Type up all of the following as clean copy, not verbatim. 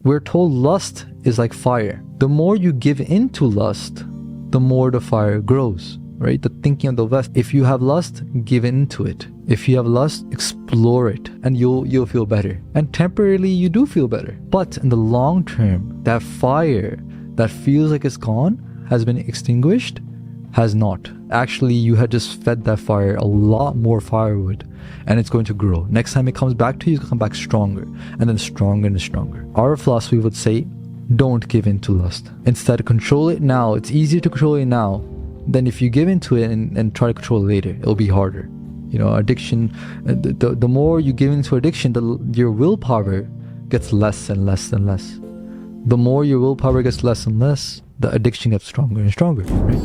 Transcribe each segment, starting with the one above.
we're told lust is like fire. The more you give into lust, the more the fire grows, right? The thinking of the West, if you have lust, give into it. If you have lust, explore it, and you'll feel better. And temporarily you do feel better. But in the long term, that fire that feels like it's gone, has been extinguished, has not. Actually, you had just fed that fire a lot more firewood, and it's going to grow. Next time it comes back to you, it's going to come back stronger, and then stronger and stronger. Our philosophy would say, don't give in to lust. Instead, control it now. It's easier to control it now than if you give into it and try to control it later. It'll be harder. You know, addiction, the more you give into addiction, your willpower gets less and less and less. The more your willpower gets less and less, the addiction gets stronger and stronger, right?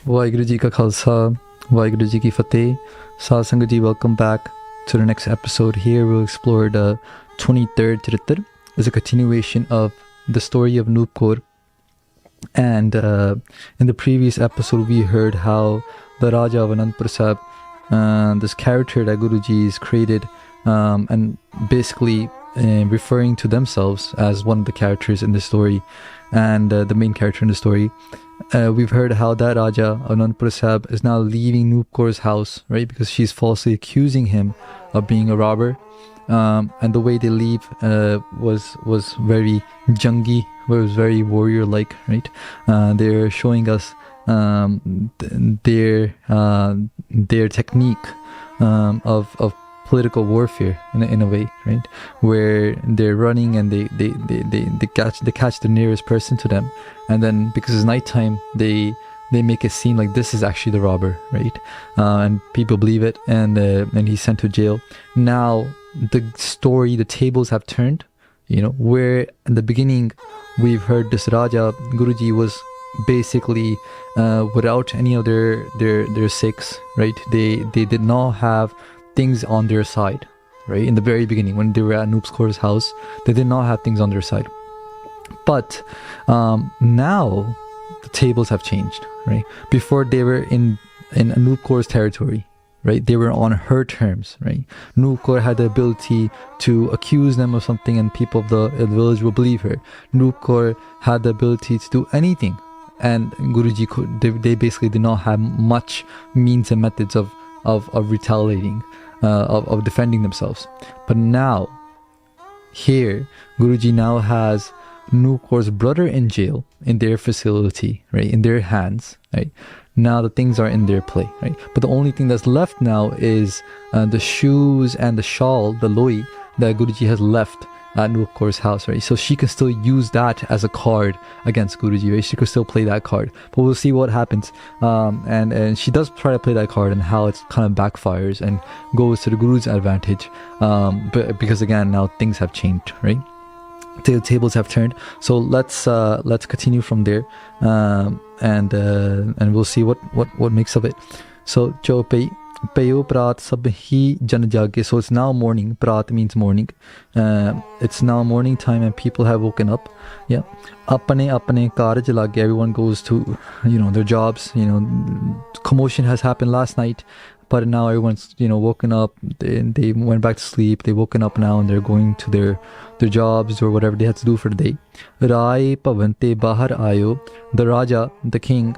Waheguru Ji Ka Khalsa, Waheguru Ji Ki Fateh. Saad Sangat Ji, welcome back to the next episode. Here we'll explore the 23rd Charitr. It's a continuation of the story of Anoop Kaur. And in the previous episode, we heard how the Raja of Anandpur Sahib, this character that Guruji has created, and basically referring to themselves as one of the characters in the story and the main character in the story. We've heard how that Raja of Anandpur Sahib is now leaving Anoop Kaur's house, right? Because she's falsely accusing him of being a robber. And the way they leave was very jungy, was very warrior-like, right? They're showing us their technique of political warfare in a way, right? Where they're running and they catch the nearest person to them, and then because it's nighttime, they make it seem like this is actually the robber, right? And people believe it, and he's sent to jail. Now the story, the tables have turned. You know, where in the beginning we've heard this Raja Guruji was basically without any of their Sikhs, right? They did not have things on their side, right? In the very beginning, when they were at Anoop Kaur's house, they did not have things on their side. But now the tables have changed, right? Before they were in Anoop Kaur's territory, right? They were on her terms, right? Anoop Kaur had the ability to accuse them of something and people of the village will believe her. Anoop Kaur had the ability to do anything, and Guruji they basically did not have much means and methods of retaliating, of defending themselves. But now, here, Guruji now has Anoop Kaur's brother in jail, in their facility, right? In their hands, right? Now the things are in their play, right? But the only thing that's left now is the shoes and the shawl, the loi, that Guruji has left at Anoop Kaur's house, right? So she can still use that as a card against Guruji, right? She could still play that card, but we'll see what happens. And she does try to play that card, and how it kind of backfires and goes to the Guru's advantage. But because again, now things have changed, right? The tables have turned. So let's continue from there, and we'll see what makes of it. So Payo Prat Sabhi Jan Jage. So it's now morning. Prat means morning. It's now morning time and people have woken up. Yeah. Apane karaj lage. Everyone goes to, their jobs. Commotion has happened last night, but now everyone's, woken up. They went back to sleep. They've woken up now and they're going to their jobs or whatever they had to do for the day. Rai Pavante Bahar Ayo. The Raja, the king,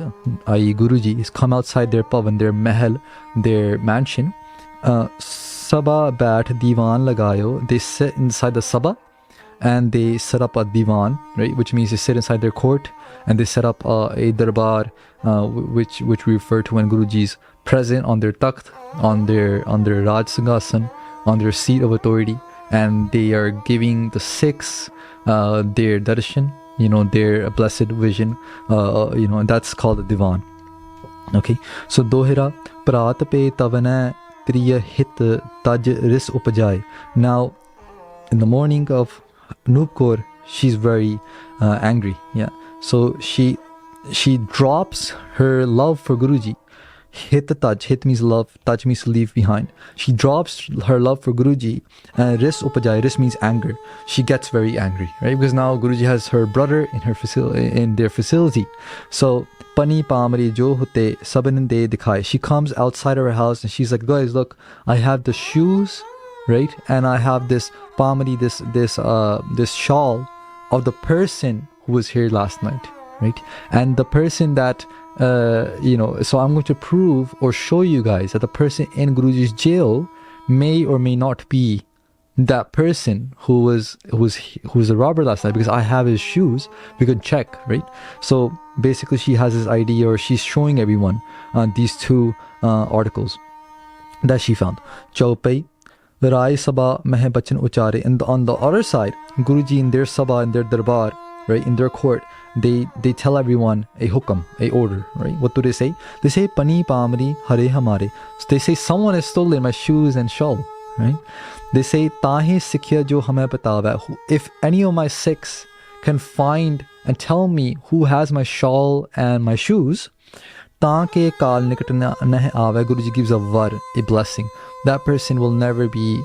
i.e. Guruji, has come outside their pavan, their mahal, their mansion. Sabha Bat Divan Lagayo. They sit inside the Sabha and they set up a divan, right? Which means they sit inside their court and they set up a darbar, which we refer to when Guruji's present on their takht, on their Raj Singhasan, on their seat of authority, and they are giving the Sikhs their darshan, their blessed vision, and that's called the divan. Okay, so dohira prat pe tavana triya hit taj ris upajai. Now in the morning of Anoop Kaur, she's very angry. Yeah, so she drops her love for Guruji. hit the touch. Hit means love, touch means to leave behind. She drops her love for Guruji, and ris upajai, ris means anger. She gets very angry, right? Because now Guruji has her brother in their facility. So pani pamari jo hote saban de dikhai. She comes outside of her house and she's like, guys, look, I have the shoes, right? And I have this pamari, this shawl of the person who was here last night, right? And the person that so I'm going to prove or show you guys that the person in Guruji's jail may or may not be that person who was a robber last night, because I have his shoes. We could check, right? So basically she has this idea, or she's showing everyone these two articles that she found. Chaupai Rai Sabha Meh Bachan Uchare. And on the other side, Guruji in their Sabha, in their Darbar, right, in their court, they tell everyone a hukam, a order, right? What do they say? They say pani pamri hare hamare. So they say someone has stolen my shoes and shawl, right? They say tahe sikhya jo hame batava. If any of my Sikhs can find and tell me who has my shawl and my shoes, taake kaal nikat nahi aave. Guruji gives a var, a blessing. That person will never be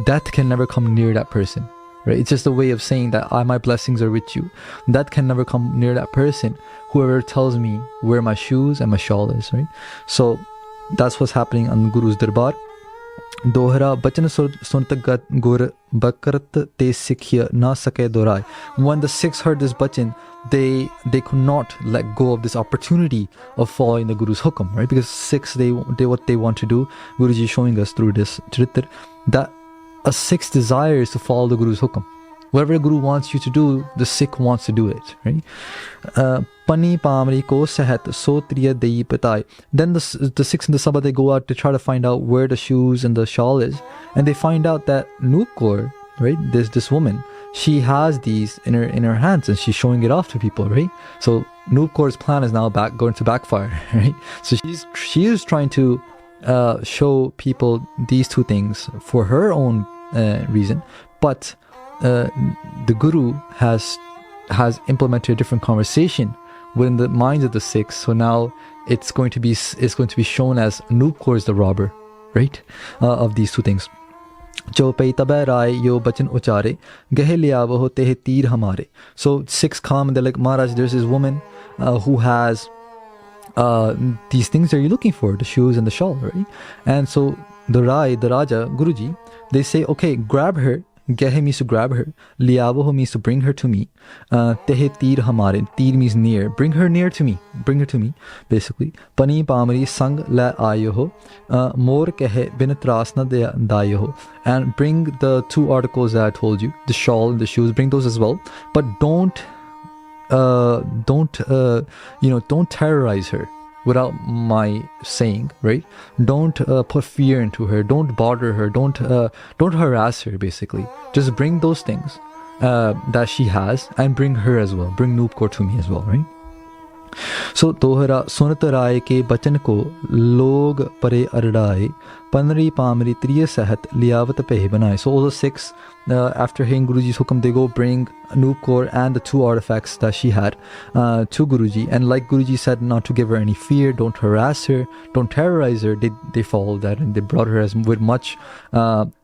death can never come near that person. Right? It's just a way of saying that my blessings are with you. That can never come near that person, whoever tells me where my shoes and my shawl is, right? So that's what's happening on Guru's Darbar. Dohra bachan suntagat gur bakarat te sikhya na sake dorai. When the Sikhs heard this bachan, they could not let go of this opportunity of following the Guru's hukam, right? Because Sikhs, they what they want to do. Guruji is showing us through this Charitr that a Sikh's desire is to follow the Guru's hukam. Whatever the Guru wants you to do, the Sikh wants to do it, right? Pani pamri ko sahat so triya dei patai. Then the Sikhs in the Sabha, they go out to try to find out where the shoes and the shawl is, and they find out that Anoop Kaur, right, there's this woman, she has these in her hands and she's showing it off to people, right? So Anoop Kaur's plan is now going to backfire, right? So she is trying to show people these two things for her own reason, but the Guru has implemented a different conversation within the minds of the Sikhs. So now it's going to be shown as Anoop Kaur is the robber, right? Of these two things. Chaupai tabai rai yo bachan uchare gahe liyawo te tir hamare. So Sikhs come and they're like, Maharaj, there's this woman who has these things that you're looking for, the shoes and the shawl, right? And so the Raja, Guruji, they say, okay, grab her. Gehe means to grab her. Liyawo means to bring her to me. Tehe tir hamare. Tir means near. Bring her near to me. Bring her to me, basically. Pani pamari sang la ayo ho. Mor kehe bin tras na dayo ho. And bring the two articles that I told you, the shawl and the shoes. Bring those as well. But don't terrorize her without my saying, right? Don't put fear into her. Don't bother her. Don't harass her, basically. Just bring those things that she has and bring her as well. Bring Anoop Kaur to me as well, right? So Dohra sunat rai ke bachan ko log pare ardaye panri pamri triya sahat liyawat pe banaye. So all the Sikhs, after hearing Guruji's hukam, they go bring Anoop Kaur and the two artifacts that she had to Guruji. And like Guruji said, not to give her any fear, don't harass her, don't terrorize her. They followed that and they brought her with much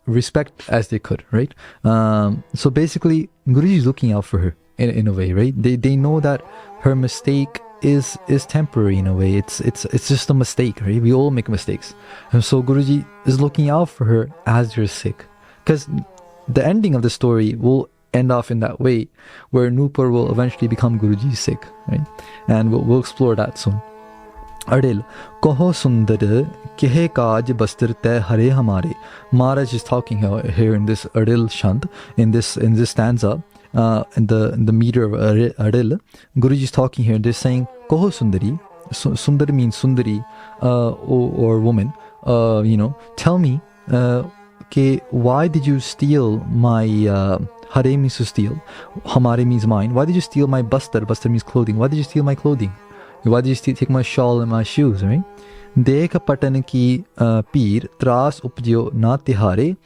respect as they could, right? So basically, Guruji is looking out for her in a way, right? They know that her mistake is temporary in a way. It's just a mistake, right? We all make mistakes, and so Guruji is looking out for her as you're sick, because the ending of the story will end off in that way, where Anoop Kaur will eventually become Guruji's Sikh, right? And we'll explore that soon. Adil koho sundar kehe kaj bastar te hare hamare. Maharaj is talking here in this Adil Shant, in this stanza. In the meter of Adil, Guruji is talking here. They're saying, Koho Sundari. Sundari means Sundari or woman. Tell me, why did you steal my Hare means to steal. Hamare means mine. Why did you steal my bastar? Bastar means clothing. Why did you steal my clothing? Why did you take my shawl and my shoes, right? Dekh patan ki peer tras upjo na tihare.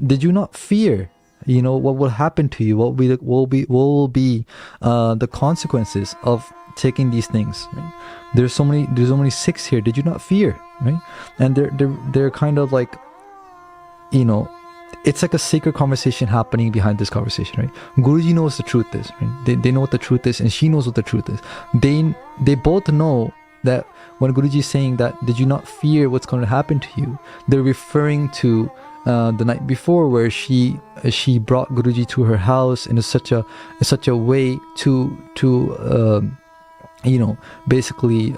Did you not fear what will happen to you, what will be the consequences of taking these things, right? There's so many Sikhs here. Did you not fear, right? And they're kind of like, it's like a secret conversation happening behind this conversation, right? Guruji knows the truth is, right? They know what the truth is, and she knows what the truth is. They both know that when Guruji is saying that, did you not fear what's going to happen to you? They're referring to the night before, where she brought Guruji to her house in such a way to basically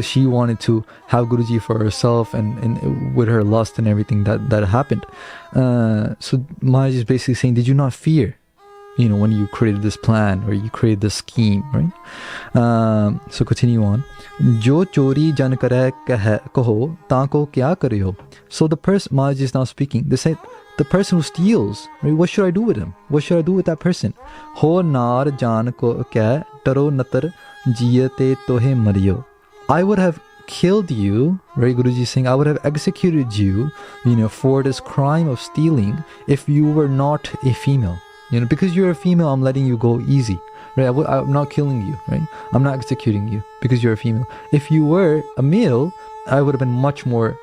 she wanted to have Guruji for herself, and with her lust and everything that happened. So Maharaj is basically saying, did you not fear, when you created this plan or you created this scheme, right? So continue on. Jo chori jan kare kaho taako kya kare ho. So the person, Maharaj is now speaking, they said, the person who steals, right? What should I do with him? What should I do with that person? Ho nar jan ko kya taro natar jiyate tohe mariyo. I would have killed you, right? Guruji is saying, I would have executed you, for this crime of stealing if you were not a female. Because you're a female, I'm letting you go easy, right? I'm not killing you, right? I'm not executing you because you're a female. If you were a male, I would have been much more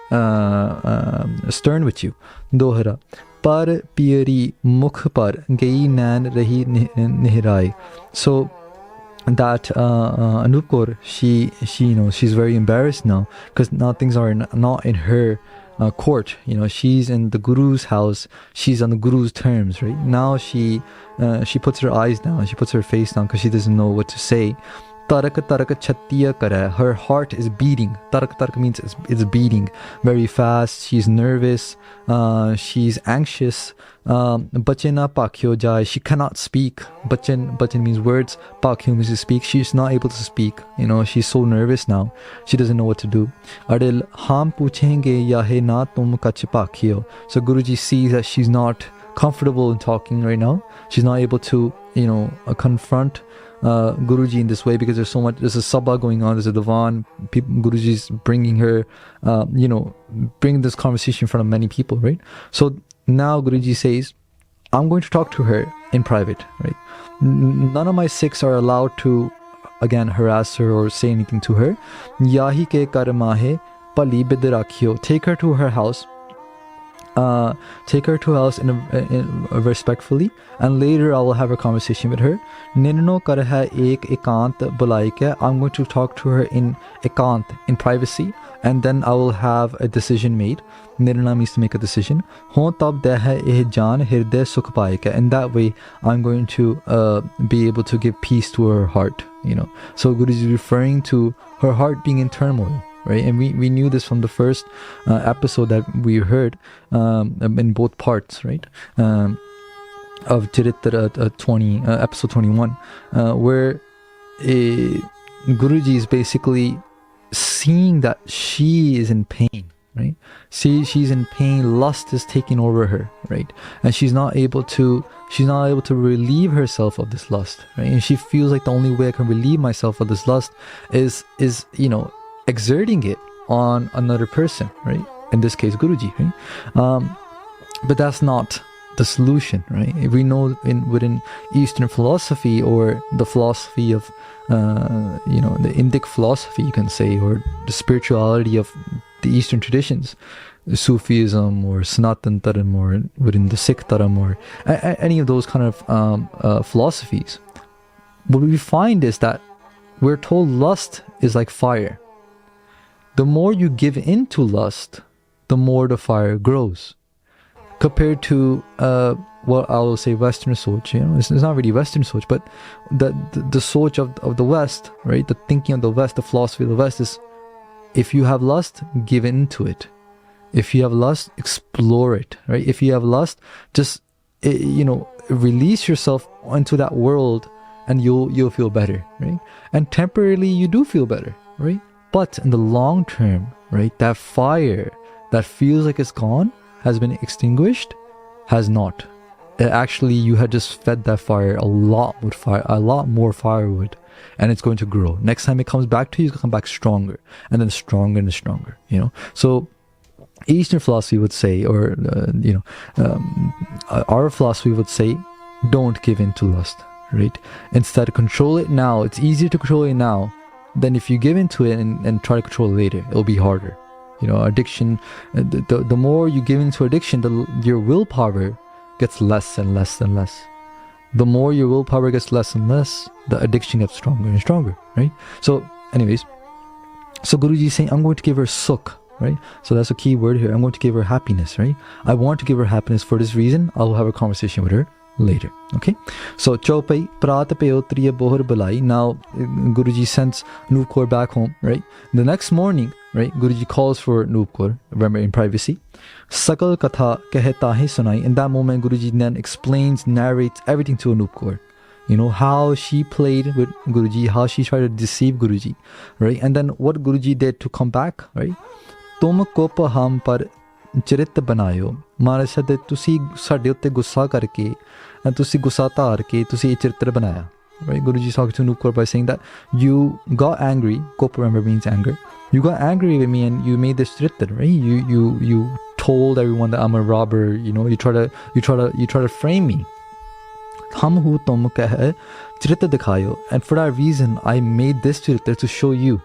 stern with you. Dohra. Par pieri mukh par gayi nan rahi nihrai. So that Anoop Kaur, she she's very embarrassed now, because now things are not in her court. She's in the Guru's house, she's on the Guru's terms, right? Now she puts her eyes down, she puts her face down, because she doesn't know what to say. Tarak chhattiya kara. Her heart is beating. Tarak means it's beating very fast. She's nervous. She's anxious. Bachena pakhyo jai. She cannot speak. Bachan means words. Pakhyo means to speak. She's not able to speak. She's so nervous now. She doesn't know what to do. Adil ham puchenge yahe na tum kach pakhyo. So Guruji sees that she's not comfortable in talking right now. She's not able to, confront Guruji in this way, because there's a sabha going on, there's a divan, Guruji's bringing her, bringing this conversation in front of many people, right? So now Guruji says, I'm going to talk to her in private, right? None of my Sikhs are allowed to, again, harass her or say anything to her. Yahi ke karmahe pali bid rakhiyo. Take her to her house. Take her to her house in respectfully, and later I will have a conversation with her. Nirno kar hai ek ekant bulai ke. I'm going to talk to her in ekant, in privacy, and then I will have a decision made. Nirna means to make a decision. Ho tab de hai eh jaan hirday sukh paye ke. And that way I'm going to be able to give peace to her heart. So Guru is referring to her heart being in turmoil. Right, and we knew this from the first episode that we heard in both parts, right, of Charitr 20, episode 21, where Guruji is basically seeing that she is in pain, right? She's in pain. Lust is taking over her, right? And she's not able to relieve herself of this lust, right? And she feels like the only way I can relieve myself of this lust is exerting it on another person, right? In this case, Guruji, right? But that's not the solution, right? We know within Eastern philosophy, or the philosophy of, the Indic philosophy, you can say, or the spirituality of the Eastern traditions, Sufism or Sanatan Dharam, or within the Sikh Dharam, or any of those kind of philosophies, what we find is that we're told lust is like fire. The more you give into lust, the more the fire grows. Compared to what I will say Western Soch, it's not really Western Soch, but the Soch of the West, right? The thinking of the West, the philosophy of the West is, if you have lust, give into it. If you have lust, explore it, right? If you have lust, just release yourself into that world, and you'll feel better, right? And temporarily you do feel better, right? But in the long term, right, that fire that feels like it's gone, has been extinguished, has not. Actually, you had just fed that fire a lot more firewood, and it's going to grow. Next time it comes back to you, it's going to come back stronger, and then stronger and stronger, So Eastern philosophy would say, or our philosophy would say, don't give in to lust, right? Instead, control it now. It's easier to control it now than if you give into it and try to control it later. It'll be harder. Addiction, the more you give into addiction, your willpower gets less and less and less. The more your willpower gets less and less, the addiction gets stronger and stronger, right? So anyways, so Guruji is saying, I'm going to give her sukh, right? So that's a key word here. I'm going to give her happiness, right? I want to give her happiness for this reason. I'll have a conversation with her later, okay? So Chaupai Prat Peo Triya Bohar Balai. Now Guruji sends Anup Kaur back home, right? The next morning, right, Guruji calls for Anup Kaur, remember, in privacy. Sakal Katha Kehta Hai Sunai. In that moment, Guruji then narrates everything to Anup Kaur. How she played with Guruji, how she tried to deceive Guruji, right? And then what Guruji did to come back, right? Tum kop ham par charit banayo. Maharaj said that tusi sade utte gussa karke, and tusi gussa tar ke, tusi charitra banaya. Right? Guruji is talking to Anup Kaur by saying that you got angry. Kop, remember, means anger. You got angry with me and you made this charitra, right? You told everyone that I'm a robber. You try to frame me. Hum hu tum keh charitra dikhayo. And for that reason, I made this charitra to show you,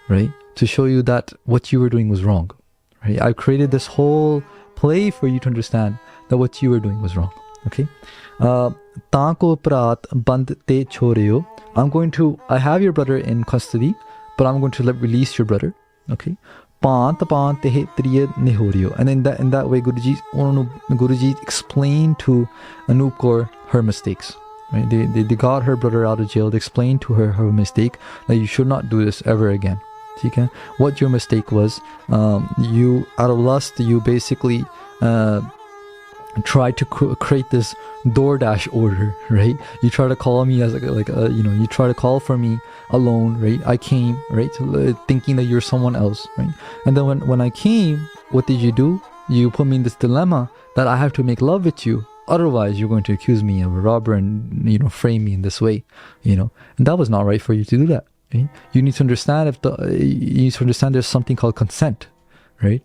right? To show you that what you were doing was wrong, right? I created this whole play for you to understand that what you were doing was wrong, okay? Tanko prat band te choreo. I have your brother in custody, but I'm going to release your brother, okay? Pant te triya nihorio. And in that way, Guruji explained to Anup Kaur her mistakes, right? They got her brother out of jail. They explained to her mistake, that you should not do this ever again. Okay? What your mistake was, you, out of lust, you basically try to create this DoorDash order, right? You try to call me as you try to call for me alone, right? I came, right, thinking that you're someone else, right? And then when I came, what did you do? You put me in this dilemma that I have to make love with you, otherwise you're going to accuse me of a robber and frame me in this way, and that was not right for you to do that, right? You need to understand there's something called consent, right?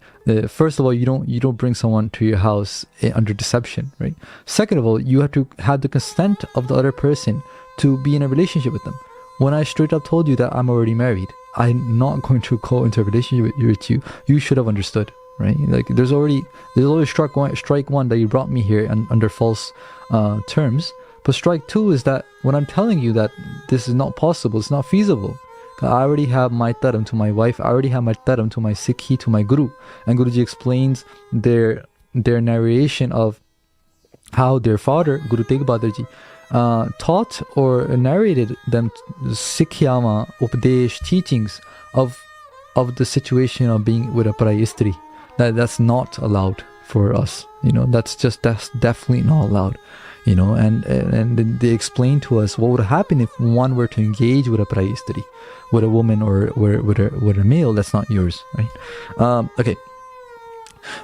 First of all, you don't bring someone to your house under deception, right? Second of all, you have to have the consent of the other person to be in a relationship with them. When I straight up told you that I'm already married, I'm not going to go into a relationship with you. You should have understood, right? Like there's already strike one that you brought me here and under false terms. But strike two is that when I'm telling you that this is not possible, it's not feasible. I already have my dharam to my wife. I already have my dharam to my Sikhi, to my Guru. And Guruji explains their narration of how their father, Guru Tegh Bahadur Ji, taught or narrated them Sikhyama, Upadesh, teachings of the situation of being with a parai istri. That's not allowed for us. That's definitely not allowed. And they explain to us what would happen if one were to engage with a parai istri, with a woman or with a male that's not yours, right? Okay.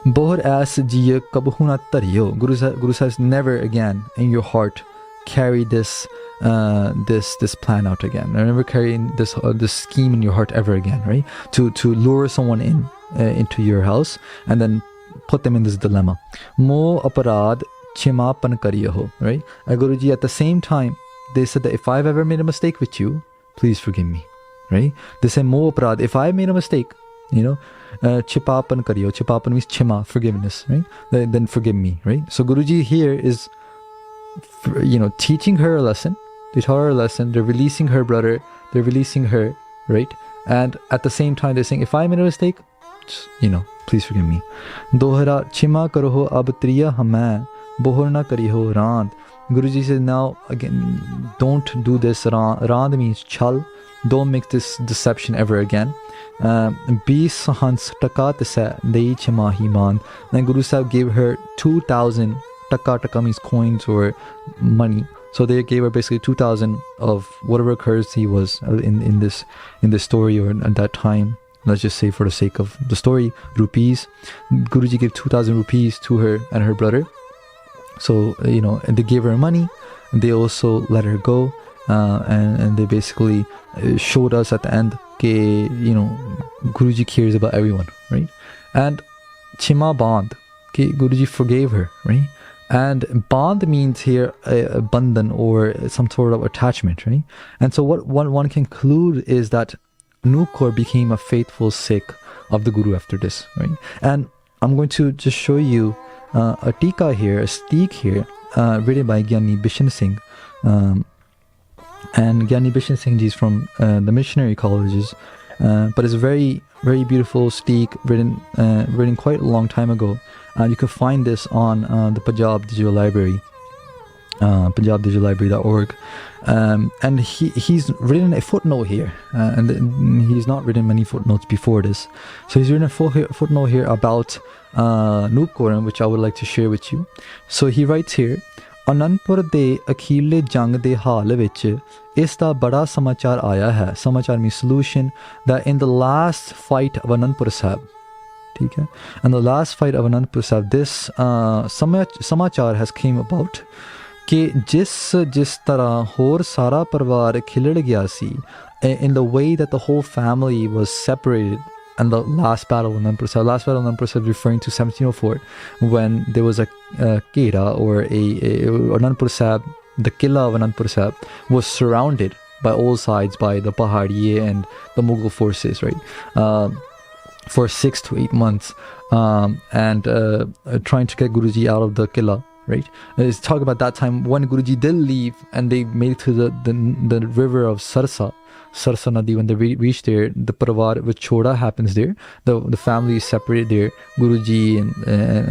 Bohar as jiya kabhuna tariyo. Guru says, never again in your heart carry this plan out again. Never carry this scheme in your heart ever again, right? To lure someone into your house and then put them in this dilemma. Mo aparad Chimapan kariyo, right? Guruji, at the same time, they said that if I've ever made a mistake with you, please forgive me, right? They say mo aprad, if I made a mistake, chipapan kariyo. Chipapan means chima, forgiveness, right? Then forgive me, right? So Guruji here is, teaching her a lesson. They taught her a lesson. They're releasing her brother. They're releasing her, right? And at the same time, they're saying, if I made a mistake, please forgive me. Dohra chima karoho ab triya hamai. Bohar na kariho rand. Guruji says, now again, don't do this. Rand means chal. Don't make this deception ever again. Be sahans taka tisa dei chamahi man. Then Guru Sahib gave her 2,000 taka. Taka means coins or money. So they gave her basically 2,000 of whatever currency was in this story or at that time. Let's just say for the sake of the story, rupees. Guruji gave 2,000 rupees to her and her brother. So, and they gave her money. They also let her go. And they basically showed us at the end that, Guruji cares about everyone, right? And Chima Band, okay, Guruji forgave her, right? And band means here a bandhan or some sort of attachment, right? And so what one can conclude is that Anoop Kaur became a faithful Sikh of the Guru after this, right? And I'm going to just show you a tika here, a steek here, written by Gyani Bishan Singh. And Gyani Bishan Singh ji is from the missionary colleges, but it's a very, very beautiful steek written quite a long time ago. You can find this on the Punjab Digital Library, punjabdigitallibrary.org. And he's written a footnote here, and he's not written many footnotes before this. So he's written a footnote here about Anoop Kaur, which I would like to share with you. So he writes here, Anandpur de akhirle jang de haal vich is da bada samachar aaya hai. Samachar means solution, that in the last fight of Anandpur Sahib, and the last fight of Anandpur Sahib, this samachar has came about कि जिस तरह होर सारा परिवार खिलड़ गया सी, in the way that the whole family was separated in the last battle of Anandpur Sahib. Last battle of Anandpur Sahib referring to 1704, when there was a Kera or a Anandpur Sahib, the Killa of Anandpur Sahib was surrounded by all sides by the Pahadiye and the Mughal forces, right? For 6 to 8 months, and trying to get Guruji out of the Killa. Right, it's talking about that time when Guruji did leave and they made it to the river of Sarsa Nadi. When they reached there, the Paravar Vichoda happens there. The family is separated there. Guruji and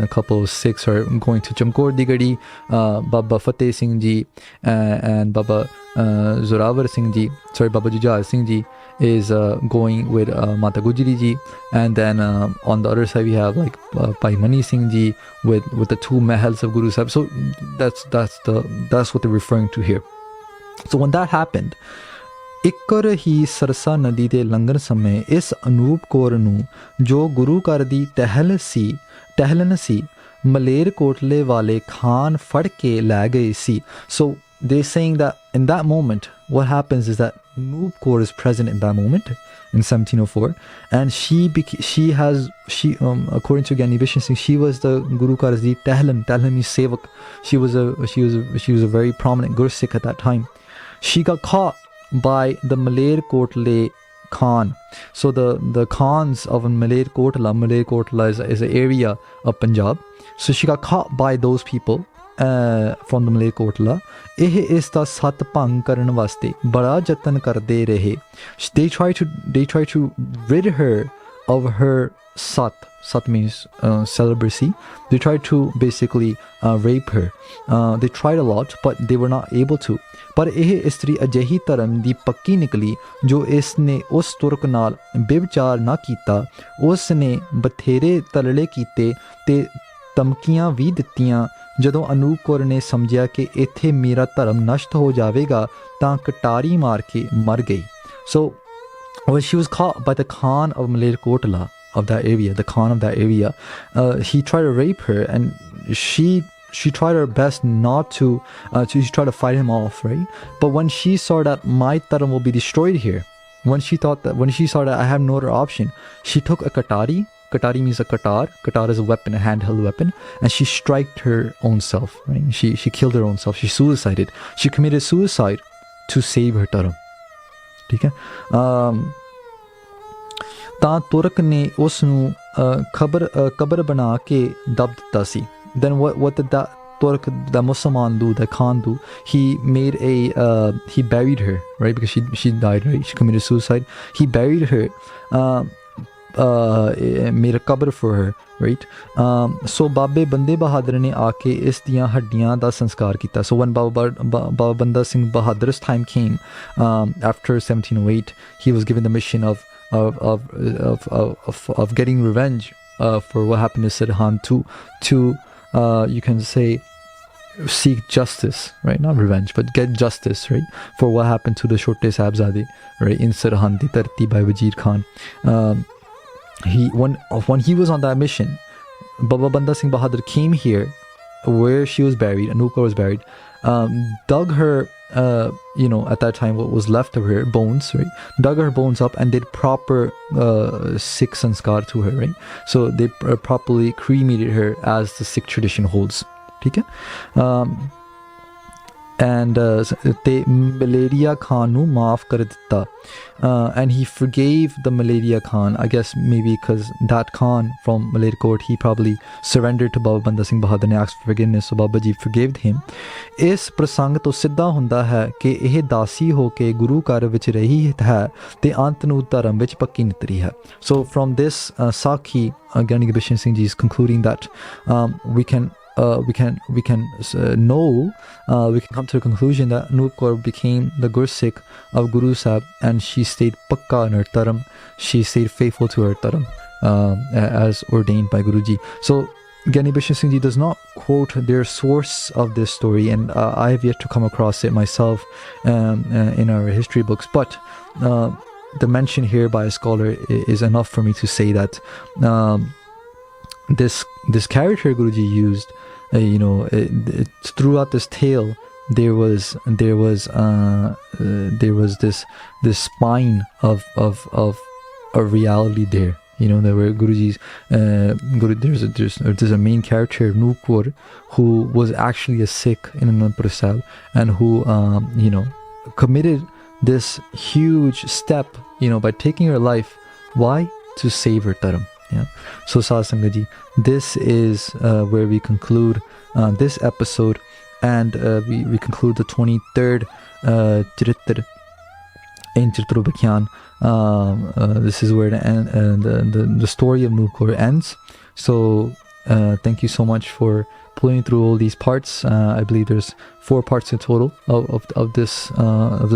a couple of Sikhs are going to Chamkor di Gadi. Baba Fateh Singh Ji and Baba Zorawar Singh Ji, Baba Jujhar Singh Ji is going with Mata Gujri Ji, and then on the other side we have like Bhai Mani Singh Ji with the two mahals of Guru Sahib. So that's what they're referring to here. So when that happened, ਇੱਕਰ ਹੀ ਸਰਸਾ ਨਦੀ ਦੇ ਲੰਘਣ ਸਮੇਂ ਇਸ ਅਨੂਪ ਕੌਰ ਨੂੰ ਜੋ ਗੁਰੂ ਘਰ ਦੀ ਟਹਿਲਨ ਸੀ ਮਲੇਰ ਕੋਟਲੇ ਵਾਲੇ ਖਾਨ ਫੜ ਕੇ ਲੈ ਗਏ ਸੀ. So they're saying that in that moment, what happens is that Anoop Kaur is present in that moment in 1704, and she according to Gyani Bishan Singh, she was the Guru Kar's di Tehlan means sevak. She was a very prominent Gursikh at that time. She got caught by the Maler Kotle Khan. So the Khans of Maler Kotla is an area of Punjab. So she got caught by those people from the Maler Kotla. ਇਹ ਇਸ ਦਾ ਸੱਤ ਭੰਗ ਕਰਨ ਵਾਸਤੇ ਬੜਾ ਯਤਨ ਕਰਦੇ ਰਹੇ. They try to rid her of her sat. Sat means celibacy. They tried to basically rape her. They tried a lot, but they were not able to. ਪਰ ਇਹ ਇਸਤਰੀ ਅਜਿਹੀ ਧਰਮ ਦੀ ਪੱਕੀ ਨਿਕਲੀ ਜੋ ਇਸ ਨੇ ਉਸ ਤੁਰਕ ਨਾਲ ਬੇਵਿਚਾਰ ਨਾ ਕੀਤਾ. ਉਸ ਨੇ ਬਥੇਰੇ ਤਰਲੇ ਕੀਤੇ ਤੇ ਧਮਕੀਆਂ ਵੀ ਦਿੱਤੀਆਂ. ਜਦੋਂ ਅਨੂਪ ਕੌਰ ਨੇ ਸਮਝਿਆ ਕਿ ਇੱਥੇ ਮੇਰਾ ਧਰਮ ਨਸ਼ਟ ਹੋ ਜਾਵੇਗਾ ਤਾਂ ਕਟਾਰੀ ਮਾਰ ਕੇ ਮਰ ਗਈ. So when she was caught by the Khan of Malerkotla of that area, the Khan of that area, he tried to rape her, and she tried her best not to she tried to fight him off, right? But when she saw that my dharam will be destroyed here, when she saw that I have no other option, she took a katari. Katari means a katar. Katar is a weapon, a handheld weapon, and she struck her own self, right? She killed her own self. She suicided. She committed suicide to save her dharam. ठीक है. ਤਾਂ ਤੁਰਕ ਨੇ ਉਸ ਨੂੰ ਕਬਰ ਬਣਾ ਕੇ ਦਬ ਦਿੱਤਾ ਸੀ. Then what did that Turk, the Musliman do, the Khan do? He buried her, right? Because she died, right? She committed suicide. He buried her, made a qabr for her, right? So Babe Bande Bahadur ne aake is diyan haddiyan da sanskar kita. So when Baba Banda Singh Bahadur's time came, after 1708, he was given the mission of getting revenge for what happened to Sirhan, to you can say seek justice, right? Not revenge, but get justice, right? For what happened to the Shote Sahibzade, right? In Sirhan di Tarti by Wazir Khan. When he was on that mission, Baba Banda Singh Bahadur came here where she was buried, Anoop Kaur was buried, dug her at that time what was left of her bones, right, dug her bones up and did proper Sikh sanskar to her, right? So they properly cremated her as the Sikh tradition holds. Okay? And te Malaria Khan nu maaf kar ditta, and he forgave the Malaria Khan. I guess maybe because that Khan from Malerkot, he probably surrendered to Baba Banda Singh Bahadur and asked for forgiveness, so Baba Ji forgave him. ਇਸ ਪ੍ਰਸੰਗ ਤੋਂ ਸਿੱਧਾ ਹੁੰਦਾ ਹੈ ਕਿ ਇਹ ਦਾਸੀ ਹੋ ਕੇ ਗੁਰੂ ਘਰ ਵਿੱਚ ਰਹੀ ਹੈ ਤੇ ਅੰਤ ਨੂੰ ਧਰਮ ਵਿੱਚ ਪੱਕੀ ਨਿਤਰੀ ਹੈ. So from this Sakhi, Gyani Bishan Singh Ji is concluding that we can come to the conclusion that Anoop Kaur became the Gursikh of Guru Sahib, and she stayed pakka in her dharam. She stayed faithful to her dharam as ordained by Guruji. So Gyani Bishan Singh Ji does not quote their source of this story, and I have yet to come across it myself in our history books, but the mention here by a scholar is enough for me to say that this character Guruji used, throughout this tale, there was this spine of a reality there. There were Guruji's there's a main character, Anoop Kaur, who was actually a Sikh in Anandpur Sahib, and who committed this huge step by taking her life. Why? To save her dharam. Yeah. So Sat Sangat Ji, this is where we conclude this episode, and we conclude the 23rd Charitr in Charitropakhyan. This is where the story of Anoop Kaur ends. So thank you so much for pulling through all these parts. I believe there's 4 parts in total of the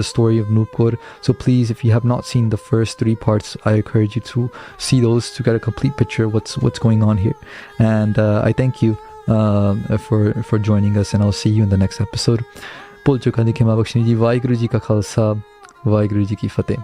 story of Anoop Kaur. So please, if you have not seen the first 3 parts, I encourage you to see those to get a complete picture of what's going on here. And I thank you for joining us, and I'll see you in the next episode. Bol Chuka di Khema Bakshni Ji. Vaheguru Ji Ka Khalsa, Vaheguru Ji Ki Fateh.